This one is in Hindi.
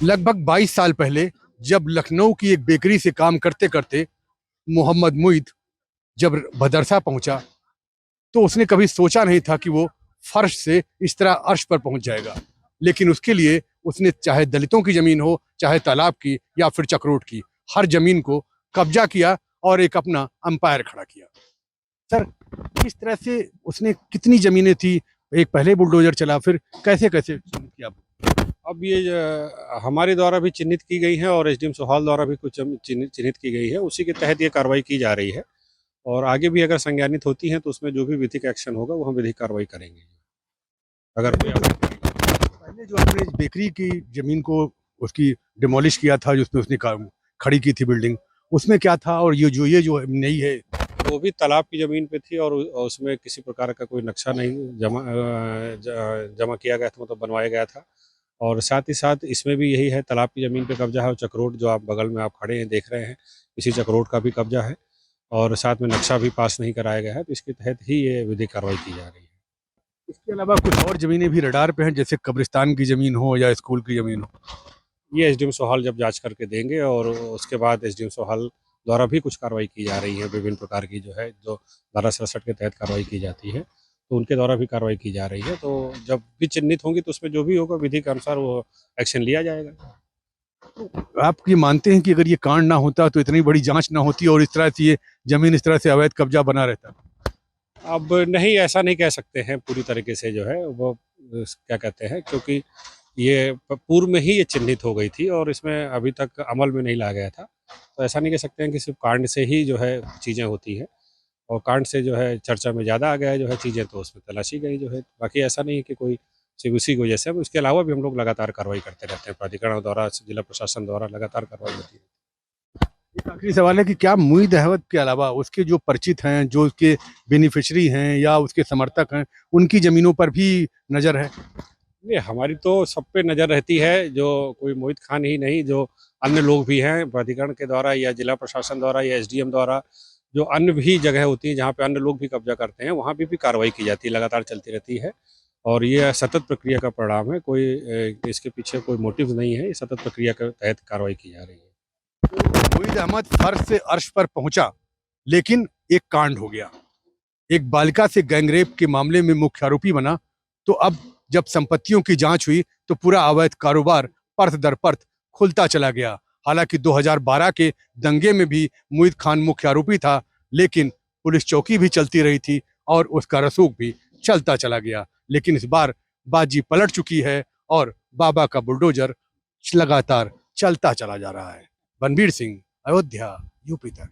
लगभग 22 साल पहले जब लखनऊ की एक बेकरी से काम करते करते मोहम्मद मुईद जब भदरसा पहुंचा, तो उसने कभी सोचा नहीं था कि वो फर्श से इस तरह अर्श पर पहुंच जाएगा। लेकिन उसके लिए उसने चाहे दलितों की जमीन हो, चाहे तालाब की या फिर चक्रोट की, हर जमीन को कब्जा किया और एक अपना अंपायर खड़ा किया। सर, किस तरह से उसने, कितनी जमीनें थी, एक पहले बुलडोजर चला, फिर कैसे कैसे किया? अब ये हमारे द्वारा भी चिन्हित की गई है और एसडीएम सोहाल द्वारा भी कुछ चिन्हित की गई है, उसी के तहत ये कार्रवाई की जा रही है। और आगे भी अगर संज्ञानित होती हैं तो उसमें जो भी विधिक एक्शन होगा वो हम विधिक कार्रवाई करेंगे। अगर कोई पहले जो अपने बेकरी की जमीन को उसकी डिमोलिश किया था, जिसमें उसने खड़ी की थी बिल्डिंग, उसमें क्या था? और ये जो नई है, वो भी तालाब की ज़मीन पे थी और उसमें किसी प्रकार का कोई नक्शा नहीं जमा किया गया था, मतलब बनवाया गया था। और साथ ही साथ इसमें भी यही है, तालाब की ज़मीन पे कब्जा है और चक्रोट जो आप बगल में आप खड़े हैं देख रहे हैं, इसी चक्रोट का भी कब्जा है और साथ में नक्शा भी पास नहीं कराया गया है, तो इसके तहत ही ये विधिक कार्रवाई की जा रही है। इसके अलावा कुछ और जमीनें भी रडार पे हैं, जैसे कब्रिस्तान की जमीन हो या स्कूल की जमीन हो? ये एसडीएम सोहाल जब जांच करके देंगे और उसके बाद एसडीएम सोहाल द्वारा भी कुछ कार्रवाई की जा रही है, विभिन्न प्रकार की जो है, जो धारा 67 के तहत कार्रवाई की जाती है, तो उनके द्वारा भी कार्रवाई की जा रही है। तो जब भी चिन्हित होंगी तो उसमें जो भी होगा विधि के अनुसार वो एक्शन लिया जाएगा। आप ये मानते हैं कि अगर ये कांड ना होता तो इतनी बड़ी जांच ना होती और इस तरह से ये जमीन इस तरह से अवैध कब्जा बना रहता? अब नहीं, ऐसा नहीं कह सकते हैं पूरी तरीके से जो है वो क्या कहते हैं, क्योंकि ये पूर्व में ही ये चिन्हित हो गई थी और इसमें अभी तक अमल में नहीं लाया गया था। तो ऐसा नहीं कह सकते हैं कि सिर्फ कांड से ही जो है चीज़ें होती हैं, और कांड से जो है चर्चा में ज़्यादा आ गया है जो है चीज़ें, तो उसमें तलाशी गई जो है। बाकी ऐसा नहीं है कि कोई सिर्फ उसी की वजह से, अब उसके अलावा भी हम लोग लगातार कार्रवाई करते रहते हैं, प्राधिकरण द्वारा, जिला प्रशासन द्वारा लगातार कार्रवाई होती है। एक आखिरी सवाल है कि क्या मुईद अहमद के अलावा उसके जो परिचित हैं, जो उसके बेनिफिशरी हैं या उसके समर्थक हैं, उनकी जमीनों पर भी नजर है? नहीं, हमारी तो सब पे नज़र रहती है, जो कोई मोहित खान ही नहीं, जो अन्य लोग भी हैं प्राधिकरण के द्वारा या जिला प्रशासन द्वारा या एसडीएम द्वारा, जो अन्य भी जगह होती हैं जहाँ पे अन्य लोग भी कब्जा करते हैं, वहाँ भी कार्रवाई की जाती है, लगातार चलती रहती है। और ये सतत प्रक्रिया का परिणाम है, कोई इसके पीछे कोई मोटिव नहीं है, ये सतत प्रक्रिया के तहत कार्रवाई की जा रही है। मुईद अहमद फर्श से अर्श पर पहुंचा, लेकिन एक कांड हो गया। एक बालिका से गैंगरेप के मामले में मुख्य आरोपी बना, तो अब जब संपत्तियों की जांच हुई तो पूरा अवैध कारोबार परत दर परत खुलता चला गया। हालांकि 2012 के दंगे में भी मुईद खान मुख्य आरोपी था, लेकिन पुलिस चौकी भी चलती रही थी और उसका रसूख भी चलता चला गया। लेकिन इस बार बाजी पलट चुकी है और बाबा का बुलडोजर लगातार चलता चला जा रहा है। बनबीर सिंह, अयोध्या, यूपी तक।